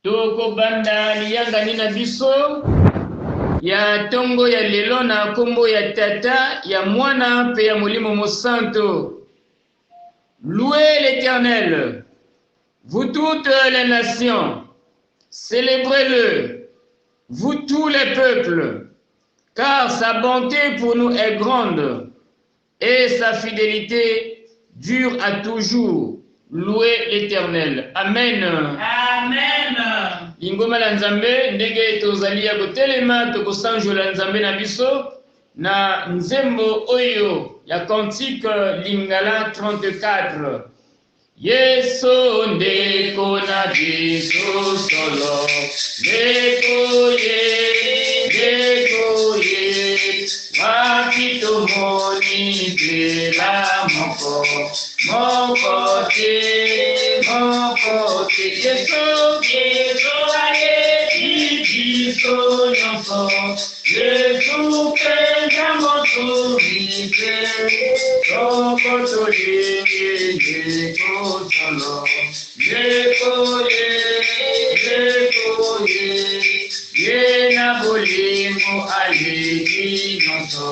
Toko banda liyanga nina biso ya tongo ya lelo na kombo ya tata ya mwana pe ya molimo mosanto. Louez l'Éternel, vous toutes les nations, célébrez-le, vous tous les peuples, car sa bonté pour nous est grande et sa fidélité dure à toujours. Louez l'Éternel. Amen. Amen. Lingoma la Nzambe ndenge tozalia kotelema tokosanjola Nzambe na biso na nzembo oyo ya Cantique Lingala 34. Yeso ndeko na biso solo ndeko ye wakito moni bela moko te Yeso aye biso nyonso Yesu penja moturite Toko tolingi kutolo Ndeko ye na bolingo aliki nyonso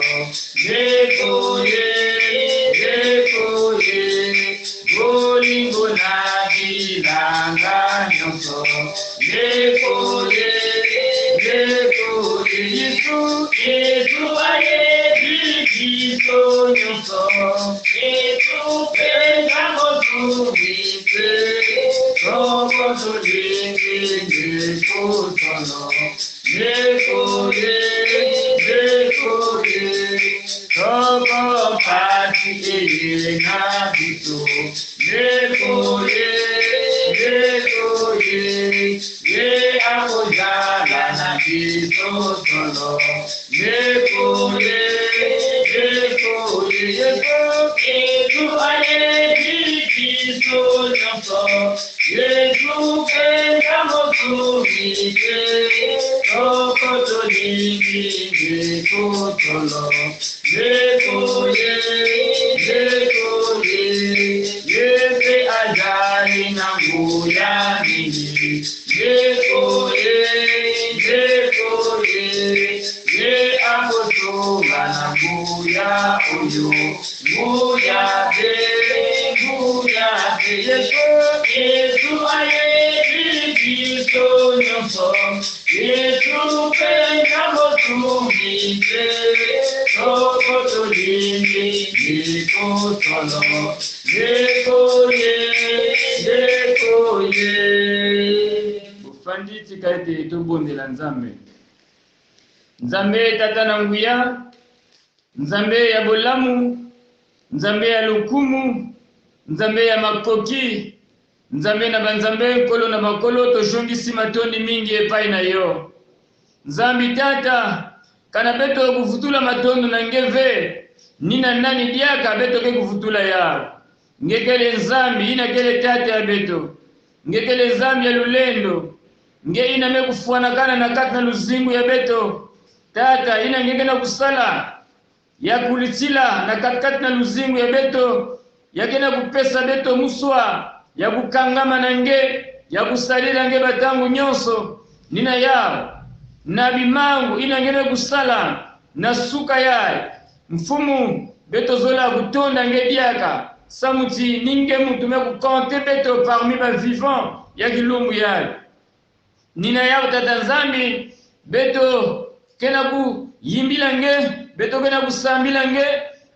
Ndeko ye bolingo na bilanga nyonso Ndeko ye Yesu aye biso nyonso Yesu penja moturite Toko tolingi kutolo Ndeko ye Toko pati eye na biso Ndeko ye akozala na biso solo Ndeko ye Yesu aye biso nyonso Yesu penja moturite Toko tolingi kutolo Ndeko ye Yepe ajali na nguya nini Ndeko ye akotunga na nguya uyu nguya de Yesu aye biso nyonso Yesu penja moturite Toko tolingi kutolo Ndeko ye Bufanditi kaite tubondela Nzambe Nzambe tata na nguya Nzambe ya bolamu Nzambe ya lukumu Nzambe ya makoki Nzambe na banzambe kolo na makolo toshongisi matondi mingi epai na yo Nzambi tata kana beto kuvutula matondo na ngeve nina nani diaka beto ke kuvutula ya ngekele Nzambi ina kele tata ya beto ngekele Nzambi ya lulendo nge ina mekufuana kana na kati na luzingu ya beto tata ina ngeke na kusala ya kulitila na katikati na luzingu ya beto yakena kupesa beto muswa ya kukangama na nge ya kusalila nge batangu nyonso nina yao na bimangu ina ngene kusala na suka yae mfumu beto zola kutonda nge diaka samuti ninge mutu me kukonte beto parmi ba vivant ya kilumbu yae nina yao tata Nzambi beto kena ku yimbila nge beto kena kusambila nge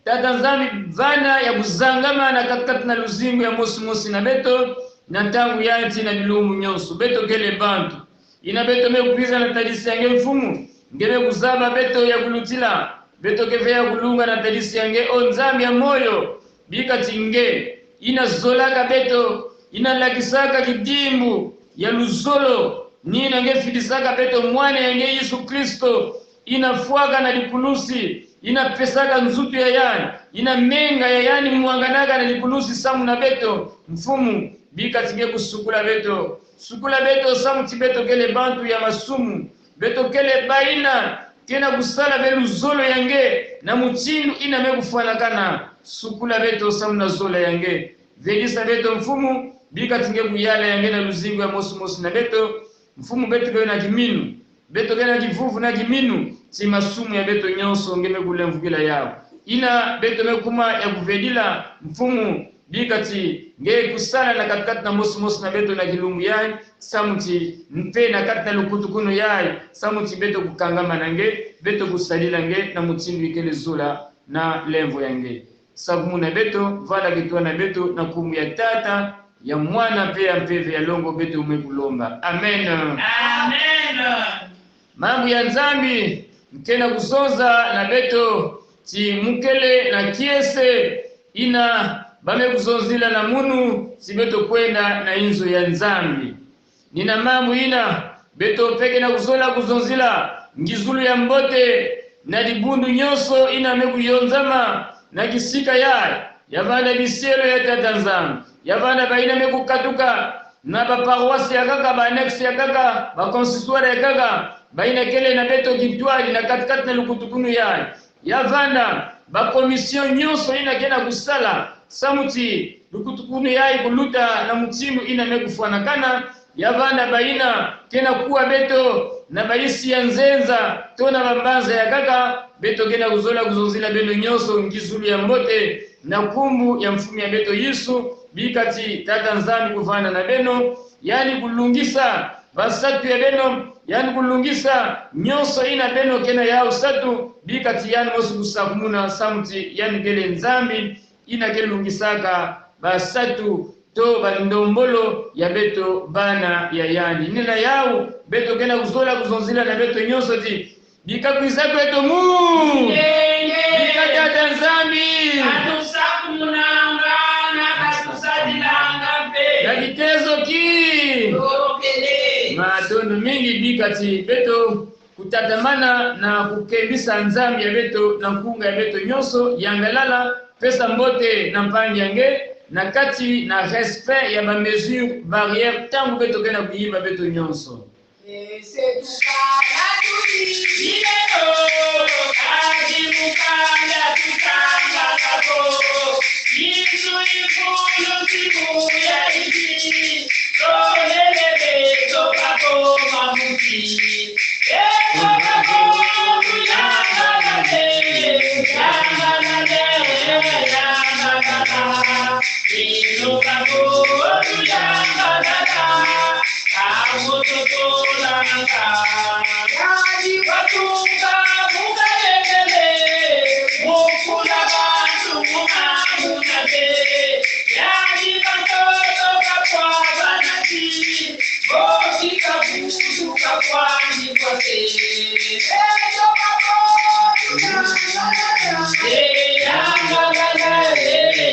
tata Nzambi vana ya kuzangama na katikati na luzingu ya mosi na beto na tangu yanti na bilumbu nyonso beto kele bantu ina beto me kupiza na tadisi yange mfumu ngeme kuzaba beto ya kulutila beto keve ya kulunga na tadisi yange o Nzambi ya moyo bika tinge ina zolaka beto ina lakisaka kidimbu ya luzolo nina nge fidisaka beto mwane yange Yesu Kristo ina fuaga na likulusi ina pesaka nzutu ya yani ina menga ya yani muanganaga na likulusi samu na beto mfumu bika tinge kusukula beto sukula beto samu tibeto kele bantu ya masumu beto kele baina kena kusala belu zolo yange na muchindu ina mekufana kana sukula beto samu na zolo yange velisa beto mfumu bika tinge kuyala yange na luzingu ya mosu na beto mfumu beto ke na kiminu beto ke na kivuvu na kiminu ti masumu ya beto nyonso ngeme kulemvukila yao ina beto mekuma ya kuvedila mfumu bikati nge kusala na katikati na mosi na beto na kilungu yai samuti mpe na kati na lukutukuno yai samuti beto kukangama nange beto kusalila nge na mutindu ikele zula na lemvo yange sabumu na beto vala kitwa na beto na kumu ya tata ya mwana pe ya mpeve ya longo beto umekulomba amen Amen. mambo ya nzambi mkena kusoza na beto ti mukele na kiese ina bame kuzonzila na munu si beto kwenda na inzo ya nzambi nina mambo ina beto peke na kuzola kuzonzila ngizulu ya mbote na dibundu nyonso ina mekuyonzama na kisika ya vana bisielo ya tatanzam ya vana baina mekukatuka na baparoisi ya kaka baannexe ya kaka bakonsistoire ya kaka baina kele na beto kitwali na katikati na lukutukunu ya vana bakomision nyonso ina kena kusala samuti lukutukunu kuluta na mutimu ina mekufuanakana ya vana baina kena kuwa beto na baisi ya nzenza tona bambanza ya kaka beto kena kuzola kuzonzila beno nyonso ngizulu ya mbote na kumbu ya mfumu ya beto Yesu bikati tata nzambi kuvana na beno yani kulungisa basatu ya beno yani kulungisa nyonso ina beno kena ya usatu bikati yani mosu kusakumuna samuti yani kele nzambi ina kele lungisaka basatu to bandombolo ya beto bana ya yani nina yao beto kena kuzola kuzonzila na beto nyonso ti bikakwisa beto mu bikatata nzambi Atusakumunanga na katusadilanga pe. ya kitezo ki Dorokele. matondo mingi bikati beto kutatamana na kukembisa nzambi ya beto na kunga ya beto nyonso yangalala pesa mbote na mpangi yange na kati na respect ya ba mesure barrière tangu beto kena kuyiba beto nyonso C'est tout ça, Ilero, Kajimukanda, Tukanga, Kako, Isu Ikulu, Kibuya, Iti, Tolelebe, Tokako, Mamuki, Eko, Kako, Yanganade, Yanganade, Yanganada, Inu, Kako, Yanganada, Kamu, Totolanga, Kadi, Patunga, Mugalekele, Mukula, Bantu, Munamunate, Yani, Katoto, Kapwa, Banati, Boki, Kapusu, Kapwa, Nikwate, Ejo, Kapo, Yanganada,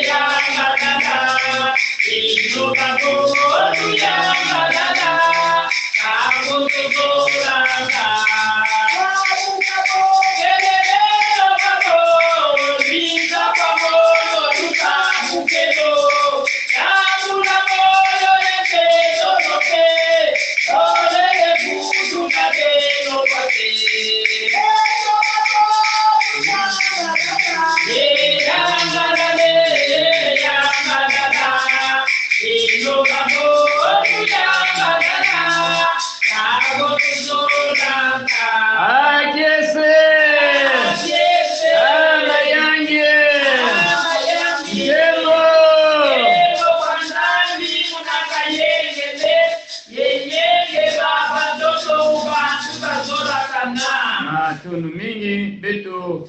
Yanganada, Inu, Kapo, Yanganada, Kamu, Totolanga, Akiese ama yange Yembo matondo mingi beto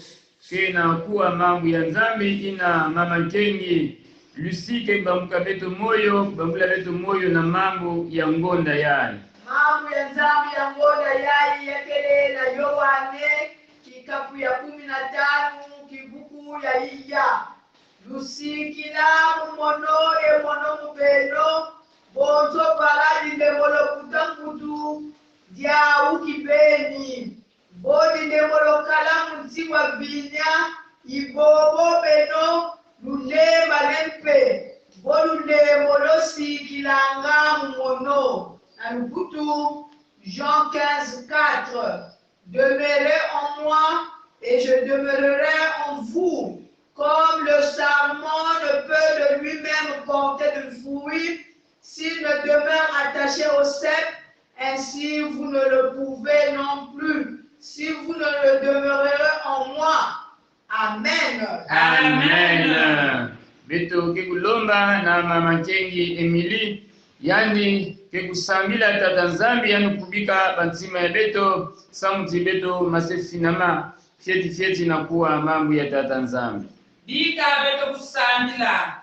kena kuwa mambo ya nzambi ina mama nkengi Lusike bamuka beto moyo bambula beto moyo na mambo ya ngonda yali mambo ya nzambi ya ngonda yai yekele na Yohane kikapu ya 15 kibuku ya iya lusikila mumono emono mubeno bonzo baladi ndemolo kutankutu dia ukibeni bodi ndemolo kala mutiwa vinya ibobo beno lulema lempe bolulemo sikilanga mumono Anubutu, Jean 15:4. Demeurez en moi et je demeurerai en vous. Comme le sarment ne peut de lui-même porter de fruits s'il ne demeure attaché au cep, ainsi vous ne le pouvez non plus, si vous ne le demeurez en moi. Amen. Amen. Beto kekulomba na mama Kengi Emily, yani kekusambila tata nzambi yani kubika bantima ya beto samuti beto masefinama fieti na kuwa mambo ya tata nzambi. Bika beto kusambila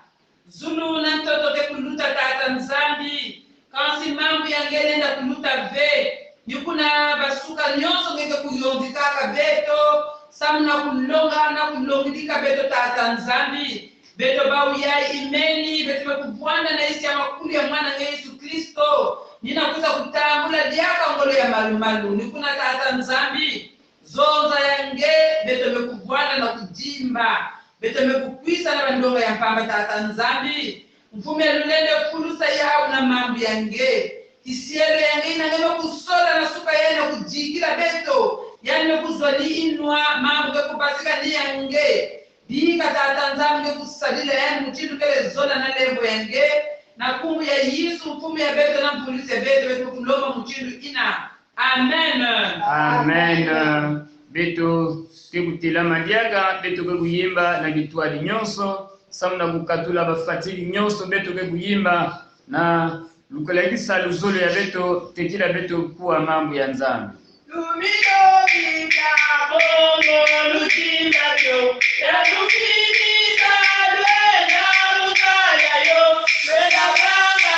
zulu na mtoto ke kuluta tata nzambi kansi mambo yangelenda kuluta ve nikuna basuka nyonso ngeke kuyondikaka beto samna kulonga na kulongidika beto tata nzambi beto bau ya imeni beto mekubwana na isi ya makuli ya mwana Yesu Kristo ninakuza kutambula diaka ngolo ya malumalu nikuna tata nzambi zonza yange beto mekubwana na kujimba beto mekukwisa na bandonga ya mpamba tata nzambi mfume lulende fulusa yao na mambo yange kisiele yange inangeme kusola na suka yena kujikila beto yani kuzwali inwa mambo kekupasika ni yange bika tata nzambi kusalila yani mchitu kele zola na lembo yange na kumbu ya Yesu mfume ya beto na mpulise beto kuloma mchitu ina. Amen. Amen. Beto kekutila madiaga beto kekuyimba na bitwali nyonso samna kukatula bafatili nyonso beto kekuyimba na lukalagisa luzolo ya beto tekila beto kuwa mambo ya nzambi. Lumino bika Bongo lutimba yo ya lupita lwenda lutaya yo lwenda kanga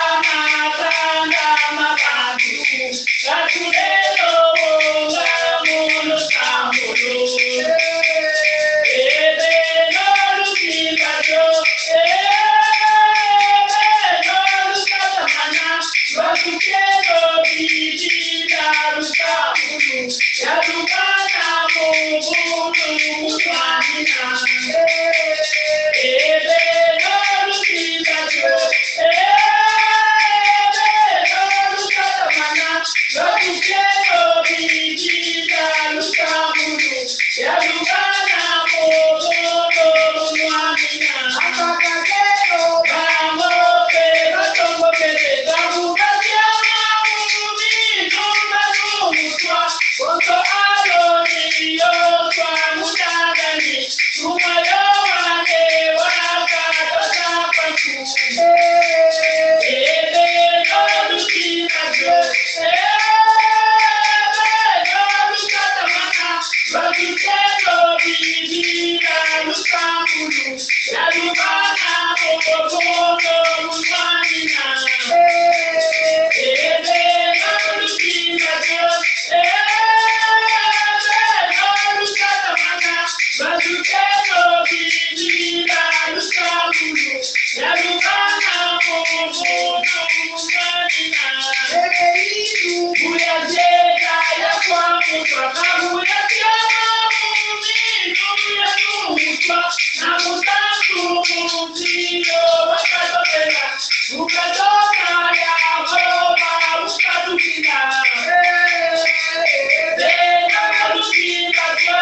makantu katulelo wonga muno sambulo ebe no lutimba yo ebe no lukatamana lwakukelo bidida lusambulo ya lukana mungu mutwanina ebe no lutimba yo ebe no lukatamana lwakukelo bidida lusambulo ya lukana mungu mutwanina akakakelo bangope batongopele bamukatyama mumi tumbanumutwa Oto aloni yotwa mutagani Umayo wane wakatoza panku Ebe no lutimbajo Ebe no lukatamana Bakitelo bibina lusamulu Yalubana mokokono mutwanina Ebe no lutimbajo Bazukelo bibina lusamulu Yalubana mokokono mutwanina Uyazeka ya kwa mutwa Kahuyatyama muminu ya mutwa Na mutantu mutilo wakatopela Ukatoka ya goma ukatukina Beno lutimbajo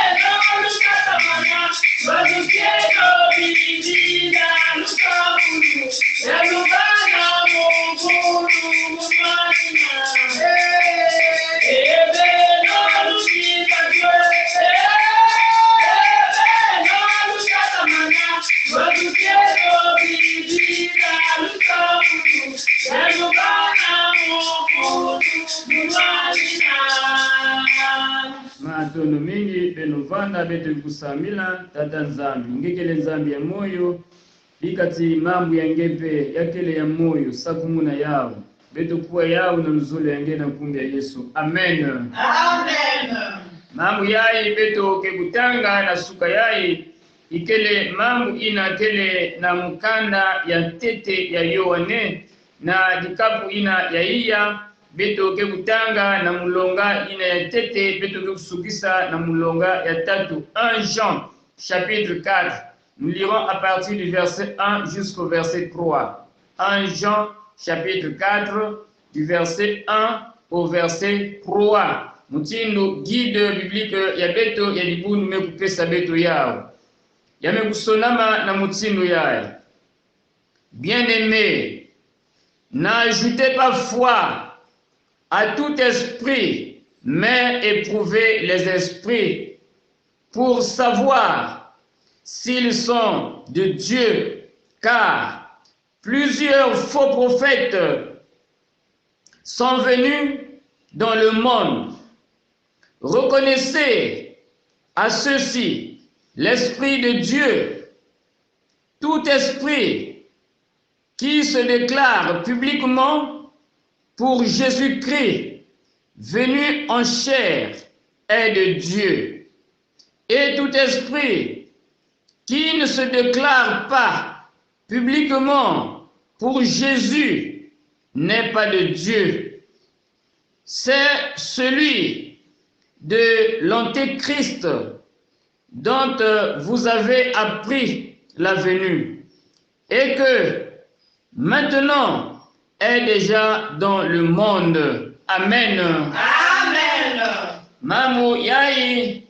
Beno lukatamana Bazukelo bibina lusamulu Yalubana mukulu mutwanina Ebe no lutimbajo Ebe no lukatamana Bazukelo bibina lusamulu Yalubana mukulu mutwanina Matono mingi benovanda beto kusamila tata nzambi ngekele nzambi ya moyo ikati mambo ya ngepe yakele ya moyo sakumuna yao beto kuwa yao na luzolo yange na kumbi ya Yesu. Amen. Amen. Mambo yai beto kekutanga na suka yai ikele mambo ina kele na mukanda ya tete ya Yohane na dikapu ina ya iya beto kekutanga na mulonga ina ya tete beto kekusukisa na mulonga ya tatu. 1 Jean chapitre 4. Nous lirons à partir du verset 1 jusqu'au verset 3. 1 Jean chapitre 4 du verset 1 au verset 3. Mutindo guide biblique ya beto ya libunu mekupesa beto yao. Yamekusonama na mutindo yae. Bien-aimé, n'ajoutez pas foi à tout esprit, mais éprouvez les esprits pour savoir s'ils sont de Dieu, car plusieurs faux prophètes sont venus dans le monde. Reconnaissez à ceux-ci l'Esprit de Dieu. Tout esprit qui se déclare publiquement pour Jésus-Christ, venu en chair, est de Dieu. Et tout esprit qui ne se déclare pas publiquement pour Jésus n'est pas de Dieu. C'est celui de l'Antéchrist dont vous avez appris la venue et que maintenant est déjà dans le monde. Amen. Amen. Mamu yai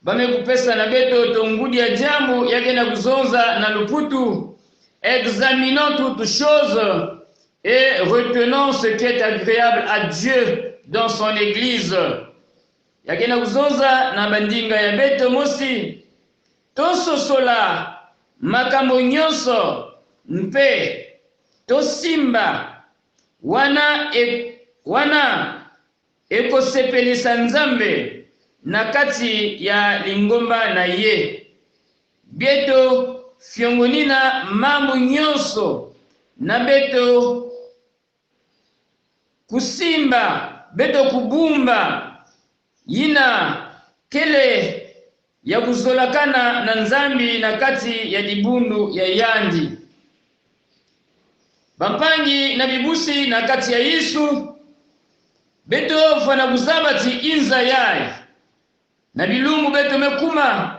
bamekupesa na beto tongudi ya jamu yake na kuzonza na luputu. Examinons toutes choses et retenons ce qui est agréable à Dieu dans son église. Yake na kuzonza na bandinga ya beto mosi tososola makambo nyonso mpe tosimba wana ekosepelisa Nzambe na kati ya lingomba na ye. Beto fiongonina mambo nyonso na beto kusimba, beto kubumba yina kele ya kuzolakana na Nzambi na kati ya dibundu ya yandi. Bampangi na bibusi na kati ya Yesu beto fana kuzabati inza yai na bilungu beto mekuma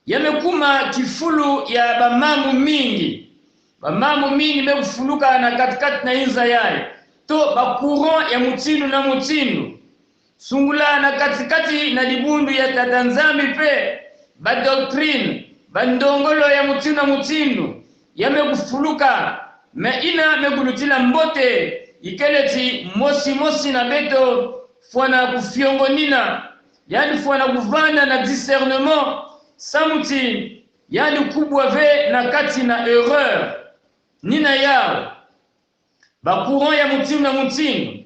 yamekuma kifulu ya bamambu mingi mekufuluka na katikati na inza yai to bakuron ya mutindu na mutindu sungula na katikati na dibundu ya tata Nzambi pe badoctrine bandongolo ya mutindu na mutindu yamekufuluka me ina mekulutila mbote ikeleti mosi na beto fwana kufiongonina yani fwana kuvanda na discernement samuti yani kubwa ve na kati na erreur nina yao bakuron ya mutindu na mutindu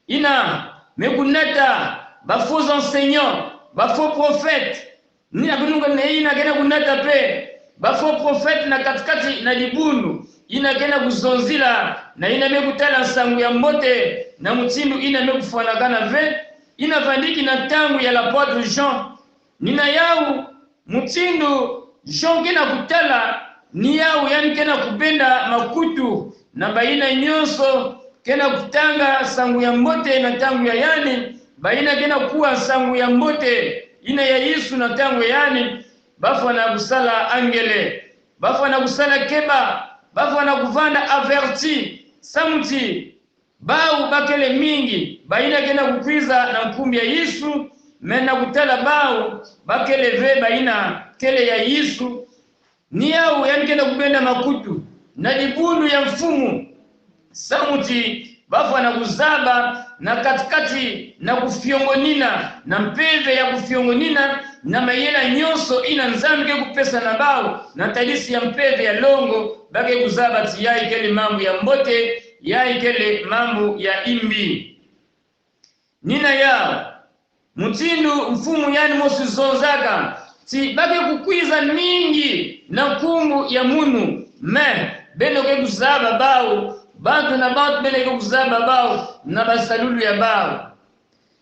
ina mekunata bafaux enseignants bafaux prophètes nina kununga ne ina kena kunata pe bafaux prophètes na katikati na dibundu ina kena kuzonzila na ina mekutala sangu ya mbote na mutindu ina mekufanakana ve ina vandiki na tangu ya l'apôtre Jean nina yau mutindu Jean kena kutala ni yau yani kena kupenda makutu na baina nyonso kena kutanga sangu ya mbote na tangu ya yani baina kena kuwa sangu ya mbote ina ya Yesu na tangu ya yani bafana kusala angele bafana kusala keba bafana kuvanda averti samuti bau bakele mingi baina kena kukwiza na mkumbi ya Yesu mena kutala bau bakele ve baina kele ya Yesu ni yao yani kena kupenda makutu na dibundu ya mfumu samuti bafana kuzaba na katikati na kufiongonina na mpeve ya kufiongonina na mayela nyonso ina Nzambi kupesa na bao na tadisi ya mpeve ya longo bake kuzaba ti ya ikele mambo ya mbote ya ikele mambo ya imbi nina yao mutindu mfumu yani mosi zonzaka ti bake kukwiza mingi na kumbu ya munu me beno ke kuzaba bao bantu na bantu bene ke kuzaba bao na basalulu ya bao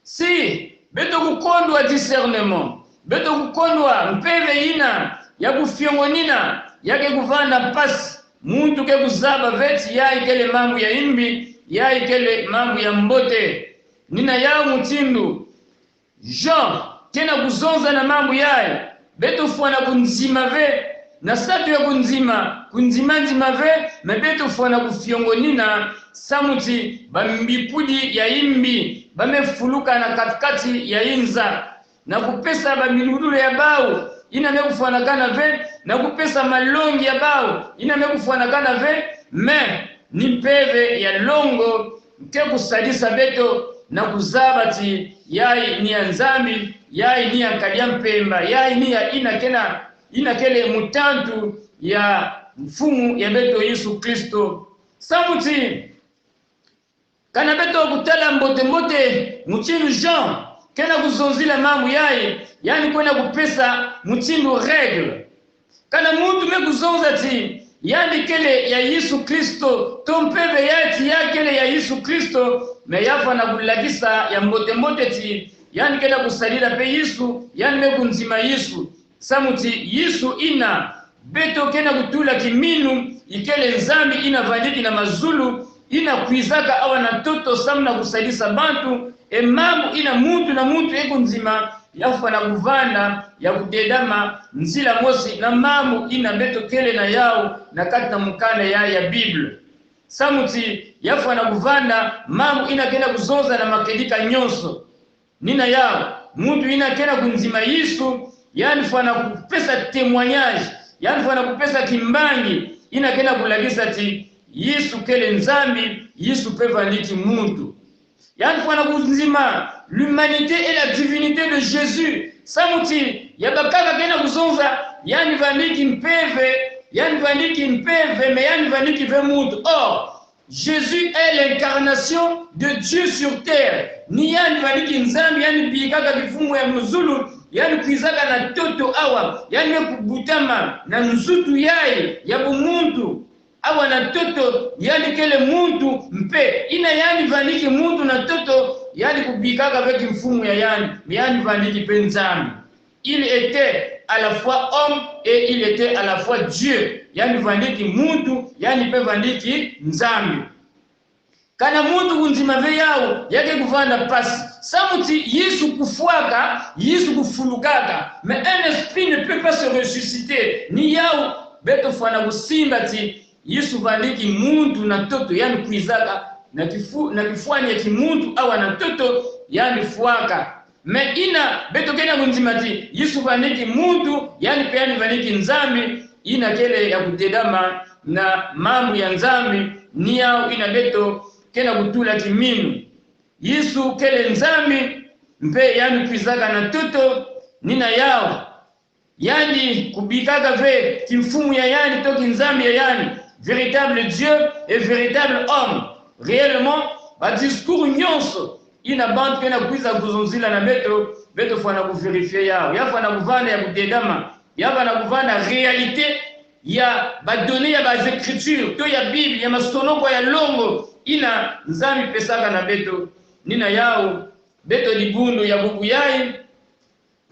si beto kukondwa discernement beto kukondwa mpeve ina ya kufiongonina yake kuvanda pasi muntu ke kuzaba veti ya ikele mambo ya imbi ya ikele mambo ya mbote nina yao mutindu Jean kena kuzonza na mambo yae beto fwana kunzima ve na satu ya kunzima ve mebeto fwana kufiongonina samuti bambipudi ya imbi bamefuluka na katikati ya inza na kupesa bamiludule ya bao ina mekufanakana ve na kupesa malongi ya bao ina mekufanakana ve me ni mpeve ya longo ke kusalisa beto na kuzaba ti yai ni ya nzambi, yai ni ya kalia mpemba, yai ni ya inakele mutantu ya mfumu ya beto Yesu Kristo. Samuti kana beto kutala mbote muchindu Jean kena kuzonzila mamu yai, yani kwenda kupesa muchindu regle. Kana muntu mekuzonza ti yani kele ya Yesu Kristo tompeve yati ya kele ya Yesu Kristo me yafa na kulagisa ya mbote ti yani kenda kusalila pe Yesu, yani mekunzima Yesu. Samuti Yesu ina beto kena kutula kiminu ikele nzambi ina vandiki na mazulu ina kuizaka awa na toto samna kusalisa bantu mamu ina muntu na muntu ekunzima yafa na kuvanda ya kudedama nzila mosi na mamu ina beto kele na yao na kati na mukane ya Biblia. Samuti yafa na kuvanda mamu ina kena kuzonza na makedika nyonso nina yao muntu ina kena kunzima Yesu, yani fana kupesa témoignage, yani fana kupesa kimbangi ina kena kulagisa ti Yesu kele nzambi, Yesu pe vandiki muntu. Yani fana kunzima l'humanité et la divinité de Jésus. Samuti yabakaka kena kuzonza yani vandiki mpeve, yani vandiki mpeve me yani vandiki ve muntu. Or Jésus est l'incarnation de Dieu sur terre. Ni yani vandiki nzambi, yani bikaka kifumu ya mzulu, yani kuizaka na toto awa, yani kubutama na nzutu yai ya bumuntu awa na toto, yani kele muntu mpe ina yani vandiki muntu na toto, yani kubikaka veki mfumu ya yani vandiki penzami. Il était à la fois homme et il était à la fois Dieu. Yani vandiki muntu, yani pe vandiki nzambi. Kana muntu kunzima ve yao yake kuvanda pasi. Samuti Yesu kufuaka, Yesu kufulukaka. Mais un esprit ne peut pas se ressusciter. Ni yao beto fana kusimba ti Yesu vandiki muntu na toto, yani kuizaka na kifuani ya kimuntu awa na toto, yani fuaka. Me ina beto kena kunzima ti Yesu vandiki muntu, yani pe yani vandiki nzambi, ina kele ya kutedama na mambo ya nzambi, ni yao ina beto kena kutula kiminu. Yesu kele nzambi mpe yani kuizaka na toto nina yao, yani kubikaka ve kimfumu ya yani toki nzambi ya yani véritable Dieu et véritable homme. Réellement ba discours nyonso ina bantu kena kuiza kuzonzila na beto fana kuverifier yao, ya fana kuvanda ya kudedama, ya fana kuvanda réalité ya ba données ya ba écritures to ya Bible ya masonoko ya longo ina nzambi pesaka na beto nina yao beto libundu ya bubu yai,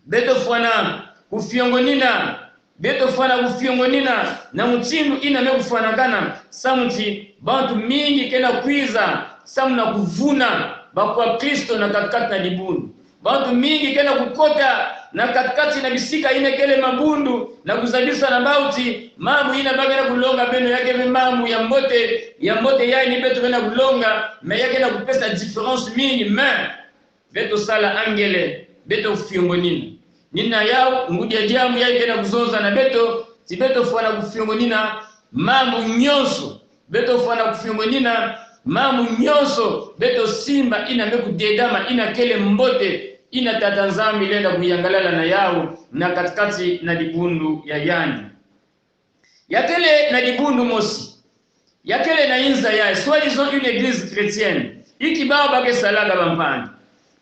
beto fana kufiongo nina, beto fana kufiongo nina na mchindu ina mekufana kana. Samuti bantu mingi kena kwiza samu na kuvuna bakwa Kristo na katikati na libundu. Bantu mingi kena kukota na katikati na bisika ine kele mabundu na kuzabisa na bauti mamu ina bagena kulonga beno yake ve mamu ya mbote yai ni beto kena kulonga me yake na kupesa difference mingi men beto sala angele beto fiongo nina yao ngudi ya jamu yai kena kuzonza na beto si beto fwana kufiongo nina mamu nyonso, beto fwana kufiongo nina mamu nyonso, beto simba ina meku dedama ina kele mbote ina tata nzambi lenda kuyangalala na yao na katikati na libundu ya yani yakele na libundu mosi yakele na inza ya soi-disant une église chrétienne iki bao bake salaga bampani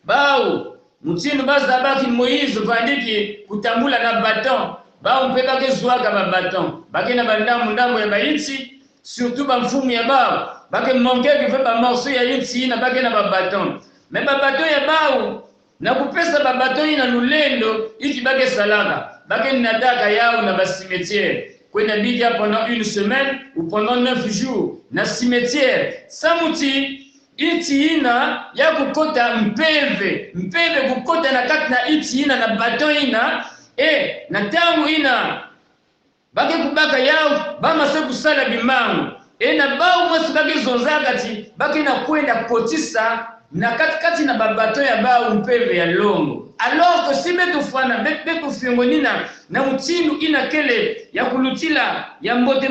bao mutindo baza baki Moïse vandiki kutambula na baton bao mpeka ke zwaga ba baton bake na ndambo ya bainti surtout ba mfumu ya bao bake mongeke fe ba morceau ya inti na bake na ba baton me ba baton ya bao na kupesa ba baton ina lulendo iki bake salaga bake na daka yao na ba cimetière kwenda bidja pendant une semaine ou pendant 9 jours na cimetière. Samuti iti ina ya kukota mpeve kukota na kati na iti ina na baton ina na tangu ina bake kubaka yao bama se kusala bimangu na bao mwasi bake zonzaka ti bake na kwenda kotisa na katikati na babato ya ba umpeve ya longo. Alors que si beto fwana beto fiongonina na mutinu ina kele ya kulutila ya mbote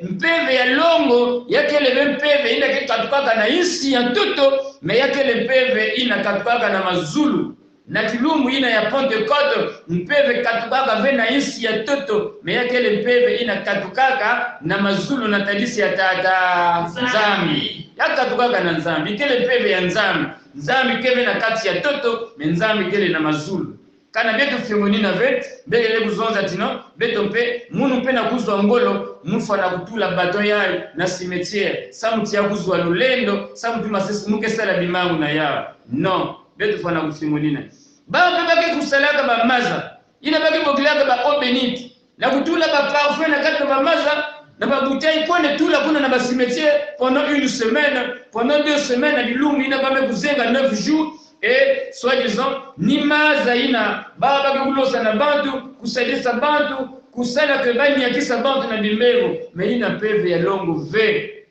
mpeve ya longo ya kele mpeve ina ke katukaka na isi ya toto me ya kele mpeve ina katukaka na mazulu na kilumbu ina ya Pentecote mpeve katukaka ve na isi ya toto me ya kele mpeve ina katukaka na mazulu na tadisi ya tata Nzambi ya katukaka na Nzambi kele mpeve ya Nzambi keve na kati ya toto me Nzambi kele na mazulu kana beto fiongoni na vet bele kuzonza tino beto mpe munu mpe na kuzwa ngolo mufa na kutula bato yayo na cimetière samuti ya kuzwa lulendo samuti masesi muke sala bimangu na yao non beto fana kufiongoni na ba beke kusalaka ba maza ina beke bokilaka ba eau bénite na kutula ba parfum na kati ba maza na ba bouteille kone tula kuna na ba cimetière pendant une semaine pendant 2 semaines na bilungu ina ba kuzenga 9 jours et soi-disant ni maza ina baba kulosa na bantu kusaidisa bantu kusala ke bani yakisa bantu na bimbero me ina peve ya longo ve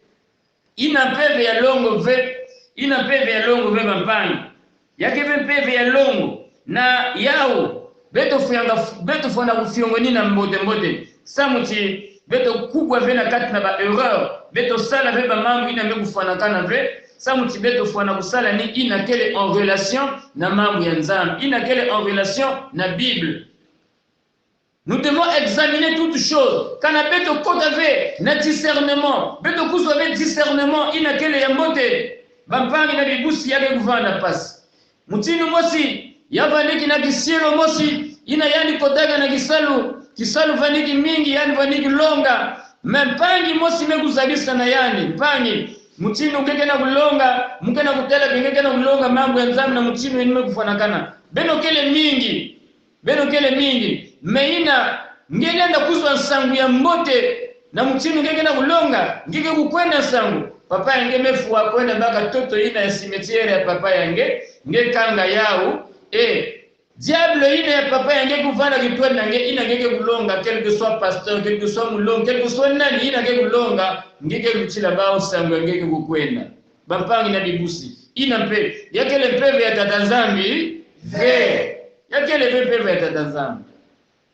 ina peve ya longo ve ina peve ya longo ve bampani yake ve peve ya longo na yao beto fanga kufiongoni na mbote samuti beto kubwa ve na kati na ba erreur beto sala ve ba mambo ina me kufana kana ve samuti beto fwana kusala ni ina kele en relation na mambo ya Nzambi ina kele en relation na Bible. Nous devons examiner toutes choses. Kana beto kotave na discernement beto kuzove discernement ina kele ya mbote bampangi na bibusi yake kuvana pasi mutinu mosi yavaniki na kisielo mosi ina yani kodaga na kisalu vaniki mingi yani vaniki longa mpangi mosi meguzalisa na yani mpangi mutinu ngeke na kulonga muke na kutela ngeke na kulonga mambo ya Nzambi na mutinu yenime kufanakana beno kele mingi meina ngelenda kuzwa nsangu ya mbote na mutinu ngeke na kulonga ngeke kukwenda nsangu papa yange mefuwa kwenda baka toto ina ya cimetière ya papa yange ngekanga yao diable ina ya papa yange kuvana kitwenda nange ina ngeke kulonga quel que soit pasteur quel que soit mulonga quel que soit nani ina ngeke kulonga ngeke kuchila bao sangu ngeke kukwenda bampangi na bibusi ina mpe yakele mpeve ya tata Nzambi ve yakele mpeve ya tata Nzambi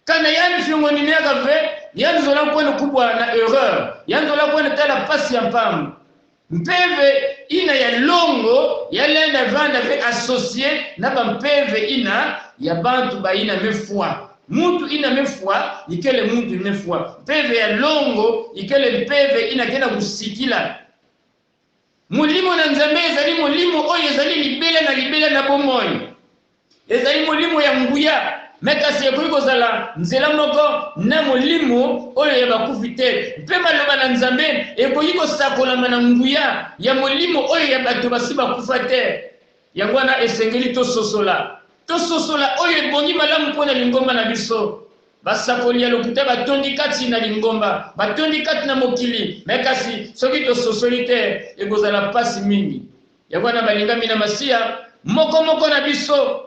kana yani fiongoni neka ve yani zola kwenda kubwa na erreur yani zola kwenda tala pasi ya mpamu mpeve ina ya longo yalenda vanda ve associé na bampeve ina ya bantu ba ina mefwa mutu ina mefwa ikele mutu mefwa mpeve ya longo ikele mpeve ina kena kusikila mulimo na Nzambe ezali mulimo oyo ezali libela na bomoyi ezali mulimo ya nguya mekasi ekoki zala nzela moko na molimo oyo ya bakufi te mpe maloba na Nzambe ekoki kosakolama na nguya ya molimo oyo ya bato basi bakufa te yango wana esengeli tososola oyo ebongi malamu mpona lingomba na biso basakoli ya lokuta batondi kati na lingomba batondi kati na mokili mekasi soki tososoli te ekozala pasi mingi yango wana balingami na masiya moko na biso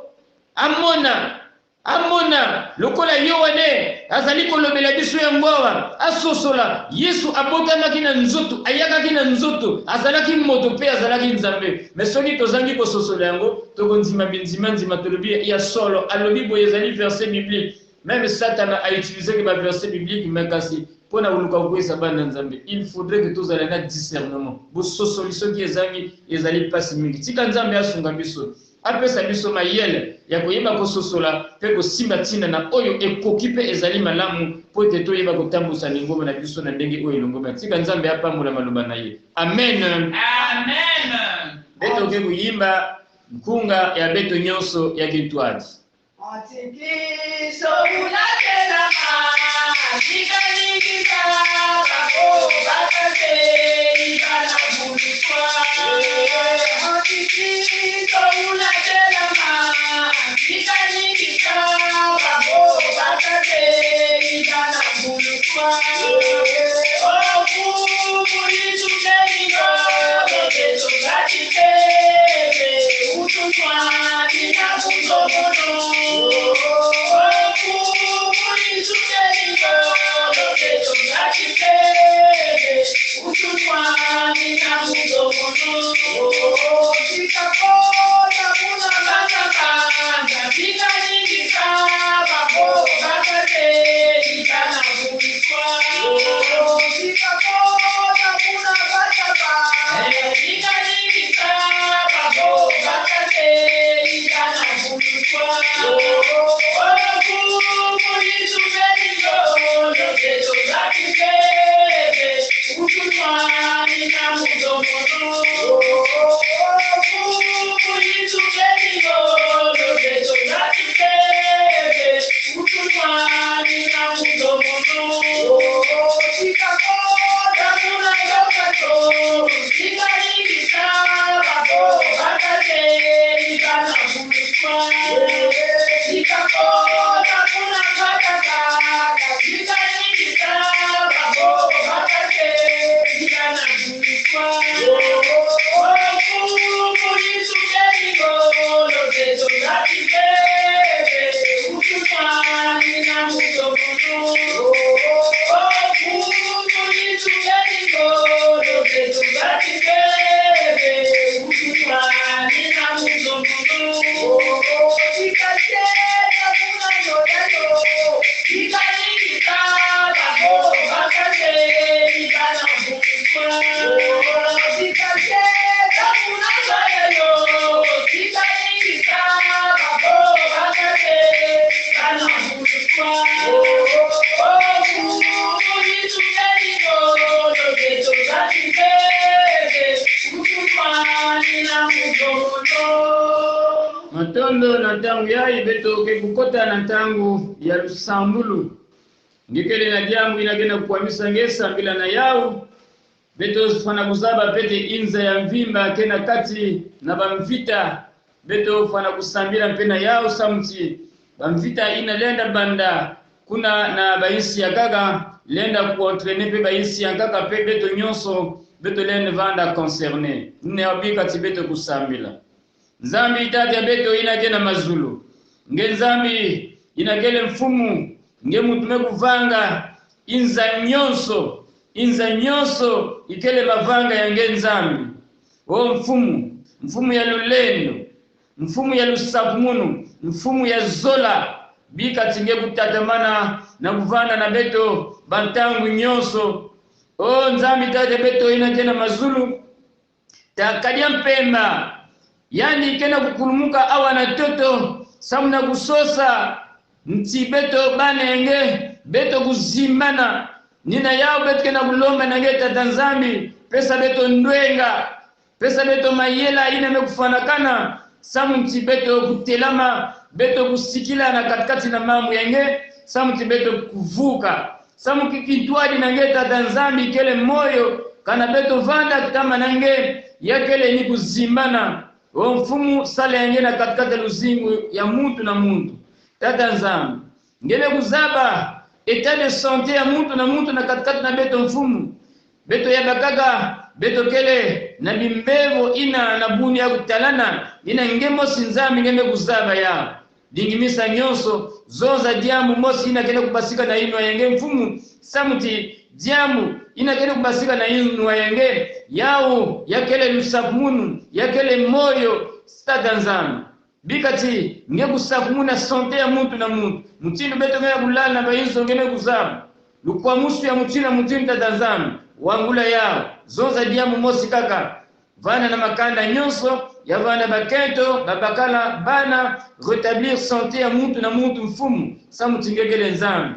amona lokola yowane azali kolobela biso ya ngwawa asosola Yesu abotamaki na nzoto ayakaki na nzoto azalaki moto pe azalaki Nzambe mais soki tozangi kososola yango tokonzima binzima tolobi ya solo alobi boye ezali verset biblique même Satan a utilisé que verset biblique mais kasi pona uluka kwesa bana Nzambe il faudrait que tozala na discernement bo sosoli soki ezali pasi mingi tika Nzambe asunga biso apesa biso mayele ya koyeba kososola pe kosimba tinda na oyo ekoki pe ezali malamu po te toyeba kotambusa lingomba na biso na ndenge oyo lingomba tika Nzambe apambola maloba na ye amen beto ke kuyimba nkunga ya beto nyonso ya kitwadi Antikiso unatela Nikalingika Kako Bakate Ikana Bulukwa Antikiso unatela Nikalingika Kako Bakate Ikana Bulukwa Oku Mulitukeniko Loketo Gatite Ututwa Tina Kuzomono Ututwa nina mudomono, Matondo na tangu yai beto ke kukota na tangu ya lusambulu ngikele na jambu inagenda kukwamisa ngesa bila na yau beto fana kuzaba pete inza ya mvimba kena kati na bamvita beto fana kusambira mpena yau samti bamvita ina lenda banda kuna na baisi ya gaga lenda kuentraîner pe baisi ya gaga pe beto nyonso beto lenda vanda concerné ne obika tibeto kusambila Nzambi itati ya beto inagena mazulu. Nge nzambi inagele mfumu. Nge mutume kuvanga inza nyonso ikele mavanga ya nge nzambi. O mfumu ya lulendo, mfumu ya lusabumunu, mfumu ya zola. Bika tinge kutatamana na kuvanda na beto bantangu nyonso. O nzambi itati ya beto inagena mazulu. Takadia mpemba. Yani kena kukulumuka awa na toto samuna kusosa nti beto banenge beto kuzimbana nina yao beto kena kulomba nangeta tanzambi pesa beto ndwenga pesa beto mayela ina mekufanakana samu nti beto kutelama beto kusikila na katikati na mambo yenge samu nti beto kuvuka samu kikintwadi nangeta tanzambi kele moyo kana beto vanda kama nange yakele ni kuzimbana o mfumu sala yange na katikati luzingu ya muntu na muntu tata nzambi ngele kuzaba etat de santé ya muntu na katikati na beto mfumu beto ya bakaga beto kele na bimbevo ina na buni ya kutalana ina ngemo sinzambi ngeme kuzaba ya dingimisa nyonso zonza diamu mosi ina kele kubasika na ino yange mfumu samuti diamu ina kele kubasika na ino yange yao yakele lusabumunu yakele moyo stata nzambi bikati nge kusabumuna santé ya muntu na muntu mutindo beto ngaya kulala na bayinzo ngeme kuzaba lukwa musu ya mutina mutindo tata nzambi wangula yao zonza diamu mosi kaka vana na makanda nyonso ya vana bakento babakala bana rétablir santé ya muntu na muntu mfumu samutingegele nzambi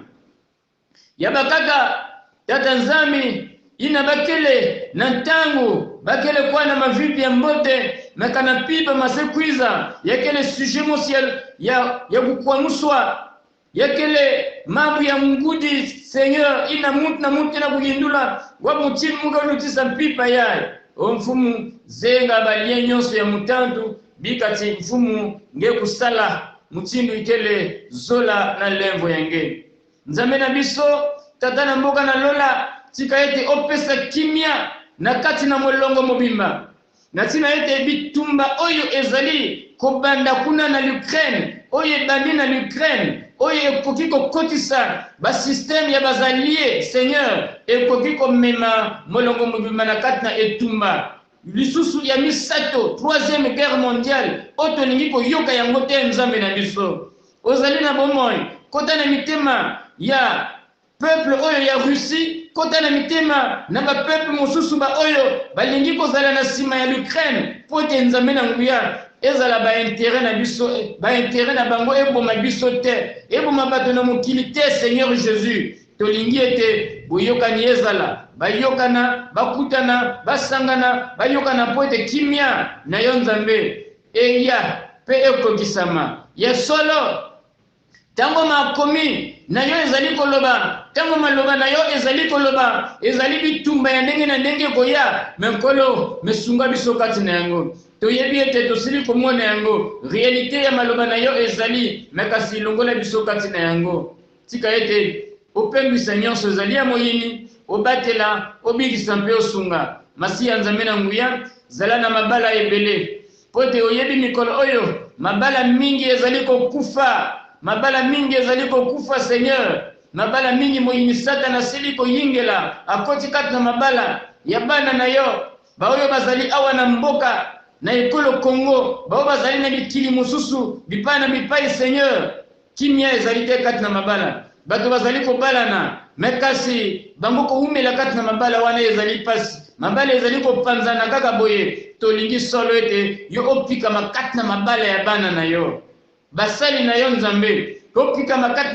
ya bakaka tata nzambi ina bakele na ntango bakele kwa na mavipi ya mbote makana pipa masekwiza yakele sujet mosiel ya kukwamuswa yakele mambo ya ngudi Seigneur ina muntu na muntu na kuyindula wa mutini muga unutisa pipa yae o mfumu zenga balie nyonso ya mutantu bikati mfumu nge kusala mutindu ikele zola na lemvo yange nzambe na biso tatana mboka na lola tika ete opesa kimia na kati na molongo mobimba na tina ete bitumba oyo ezali kobanda kuna na Ukraine oyo ebandi na Ukraine oyo ekokiko kotisa ba système ya bazalie Seigneur ekokiko mema molongo mobimba na kati na etumba lisusu ya misato 3e guerre mondiale oto ningiko yoka yango te nzambe na biso ozali na bomoi kota na mitema ya peuple oyo ya Russie kota na mitema na ba peuple mosusu ba oyo balingi kozala na sima ya l'Ukraine po te nzambe na nguya ezala ba intérêt na biso ba intérêt na bango eboma biso te eboma bato na mokili te. Seigneur Jésus tolingi ete boyokani ezala bayokana bakutana basangana bayokana po ete kimia na yo nzambe eya pe ekokisama ya solo tango makomi na yo ezali koloba tango maloba na yo ezali koloba ezali bitumba ya ndenge na ndenge koya menkolo mesunga biso kati na yango toyebi ete tosili komona yango réalité ya maloba na yo ezali mekasi longola biso kati na yango tika ete opengwisa nyonso ezali ya moyini obatela obikisa mpe osunga masi ya nzambe na nguya zala na mabala ebele po te oyebi mikolo oyo mabala mingi ezali kokufa mabala mingi ezali kokufa Seigneur mabala mingi moyini Satana asili koyingela akoti kati na mabala ya bana na yo baoyo bazali awa na mboka na ekolo Congo baoyo bazali na bikili mosusu bipana bipai Seigneur kimia ezali te kati na mabala bato bazali kobalana mekasi bango koumela kati na mabala wana ezali pasi mabala ezali kopanzana kaka boye tolingi solo ete yo opika makati na mabala ya bana na yo basali na yo nzambe kopika makati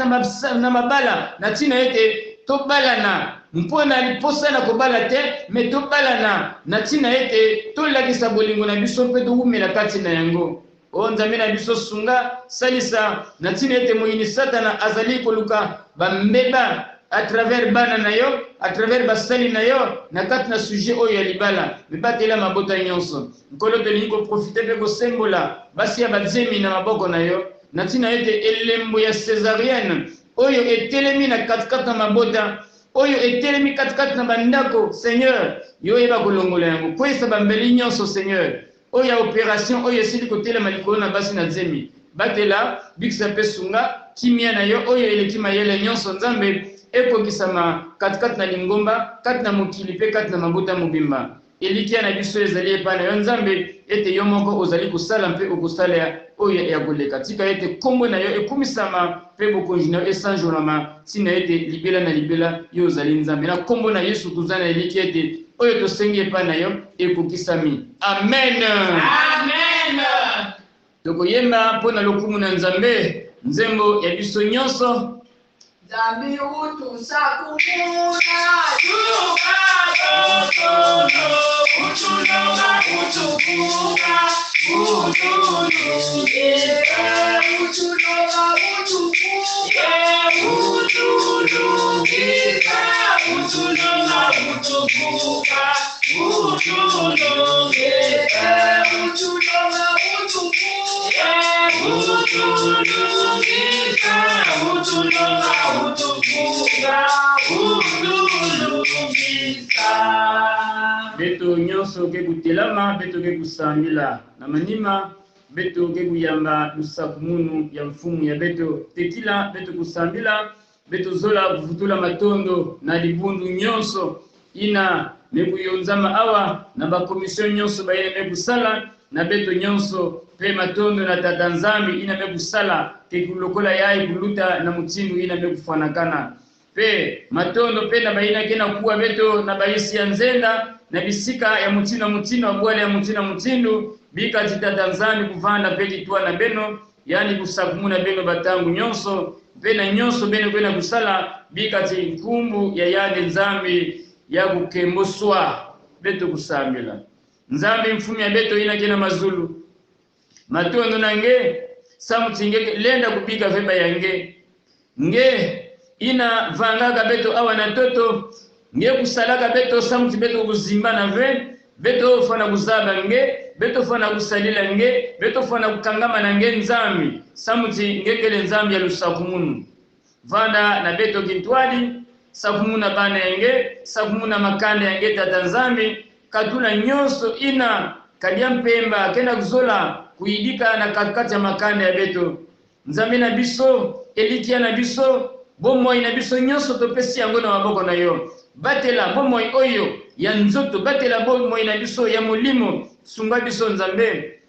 na mabala na tina ete tobalana mpona liposa na kobala te me tobalana na tina ete tolakisa bolingo na biso mpe toumela kati na yango o nzambe na biso sunga salisa na tina ete moyini Satana azali koluka bambeba à travers bana na yo à travers basali na yo na kati na sujet oyo ya libala mibatela mabota nyonso nkolo tolingi koprofite mpe kosembola basi ya bazemi na maboko na yo na ntina ete elembo ya césarienne oyo etelemi na katikati na mabota oyo etelemi katikati na bandako Seigneur yo yeba kolongola yango kwesa bambeli nyonso Seigneur oyo ya opération oyo esili kotelema likolo na basi na zemi batela bikisa mpe sunga kimia na yo oyo eleki mayele nyonso nzambe ekokisama katikati na lingomba kati na mokili mpe kati na mabota mobimba elikia na biso ezali epai na yo nzambe ete yo moko ozali kosala mpe okosala oyo ya koleka tika ete kombo na yo ekumisama mpe bokonzi na yo esanjolama ntina ete libela na libela yo ozali nzambe na kombo na Yesu toza na eliki ete oyo tosengi epai na yo ekokisami amen Amen. tokoyemba mpo na lokumu na nzambe nzembo ya biso nyonso Zambi utusakumuna Tuka dokono, utunoga utukuka, utulungika, utunoga utukuka utulungika, utunoga utukuka, utulungika, utunoga utukuka utulungika, utunoga utukuka, utulungika. beto nyonso ke kutelama beto ke kusambila na manima beto ke kuyamba lusakumunu ya mfumu ya beto tekila beto kusambila beto zola kuvutula matondo na libundu nyonso ina mekuyonzama awa na bakomission nyonso bayene mekusala na beto nyonso pe matondo na tata nzambi ina mekusala tekulokola yai kuluta na mutindu ina mekufanakana pe matondo pe na bayina kena kuwa beto na bayisi ya nzenda na bisika ya mutina wa bwale ya mutindu bika titata nzambi kuvanda pe kitwa na beno yani kusakumuna beno batangu nyonso pe na nyonso beno kwena kusala bika tinkumbu ya yade nzambi ya kukemboswa beto kusambila nzambi mfumi ya beto ina kena mazulu matondo nange samutinge lenda kubika veba yange nge ina vangaka beto awa na toto nge kusalaka beto samuti beto kuzimba na ve beto fana kuzaba nge beto fana kusalila nge beto fana kukangama na nge nzambi samuti nge kele nzambi ya lusakumunu vanda na beto kintwali sakumuna bana yange sakumuna makanda yange tata nzambi katula nyonso ina kadia mpemba kenda kuzola kuidika na katikati ya makanda ya beto nzambe na biso elikia na biso bomoi na biso nyonso topesi yango na maboko na yo batela bomoi oyo ya nzoto batela bomoi na biso ya molimo sunga biso nzambe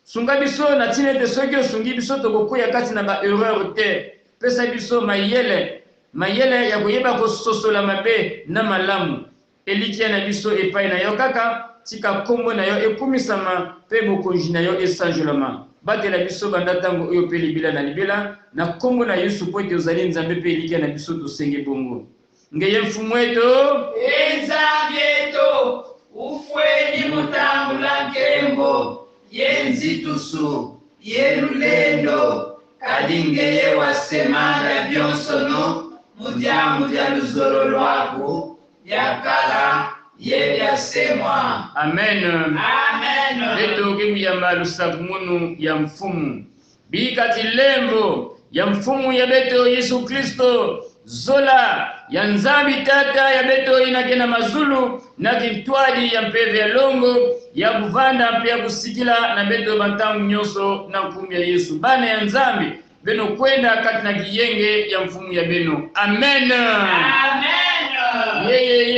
sunga biso na tina ete soki osungi biso tokokuya kati na ba erreur te pesa biso mayele mayele ya koyeba kososola mabe na malamu elikia na biso epai na yo kaka tika kombo na yo ekumisama pe bokonzi na yo esanjolama batela biso banda tango oyo pe libela na libela na kombo na Yesu po ete ozali nzambe pe elikia na biso tosenge bongo ngeye mfumu wetu Ezambieto ufweni mutambula nkembo yenzitusu yelulendo kadingeye wasemanga byonsono mudyamu bya luzolo lwaku byakala yebyasemwa. amen Amen. leto kemuyamba lusakumunu ya mfumu bikati lembo ya mfumu ya beto Yesu Kristo zola ya nzambi tata ya beto inakena mazulu na kitwadi ya mpeve ya longo ya kuvanda mpe ya kusikila na beto bantangu nyoso na nkumi ya Yesu bana ya nzambi beno kwenda kati na kiyenge ya mfumu ya beno amen Amen. yeye